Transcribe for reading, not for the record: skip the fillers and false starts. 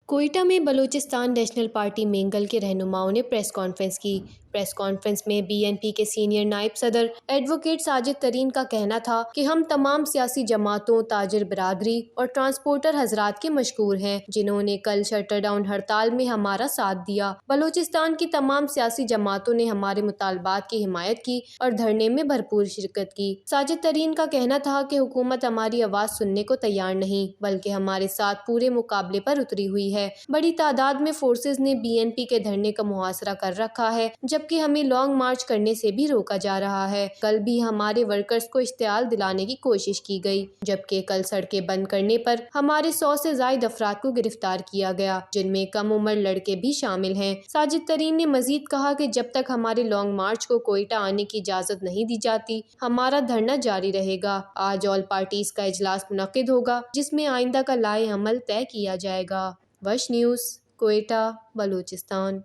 کوئٹہ میں Balochistan national party Mengal کے رہنماؤں نے پریس کانفرنس کی۔ پریس کانفرنس میں بی این پی کے سینئر نائب صدر ایڈوکیٹ ساجد ترین کا کہنا تھا کہ ہم تمام سیاسی جماعتوں، تاجر برادری اور ٹرانسپورٹر حضرات کے مشکور ہیں جنہوں نے کل شٹر ڈاؤن ہڑتال میں ہمارا ساتھ دیا۔ بلوچستان کی تمام سیاسی جماعتوں نے ہمارے مطالبات کی حمایت کی اور دھرنے میں بھرپور شرکت کی۔ ساجد ترین کا کہنا تھا کہ حکومت ہماری آواز سننے کو تیار نہیں بلکہ ہمارے ساتھ پورے مقابلے پر اتری ہوئی ہے۔ بڑی تعداد میں فورسز نے بی این پی کے دھرنے کا محاصرہ کر رکھا ہے جبکہ ہمیں لانگ مارچ کرنے سے بھی روکا جا رہا ہے۔ کل بھی ہمارے ورکرز کو اشتعال دلانے کی کوشش کی گئی جبکہ کل سڑکیں بند کرنے پر ہمارے 100 سے زائد افراد کو گرفتار کیا گیا جن میں کم عمر لڑکے بھی شامل ہیں۔ ساجد ترین نے مزید کہا کہ جب تک ہمارے لانگ مارچ کو کوئٹہ آنے کی اجازت نہیں دی جاتی ہمارا دھرنا جاری رہے گا۔ آج آل پارٹیز کا اجلاس منعقد ہوگا جس میں آئندہ کا لائحہ عمل طے کیا جائے گا۔ وش نیوز، کوئٹہ، بلوچستان۔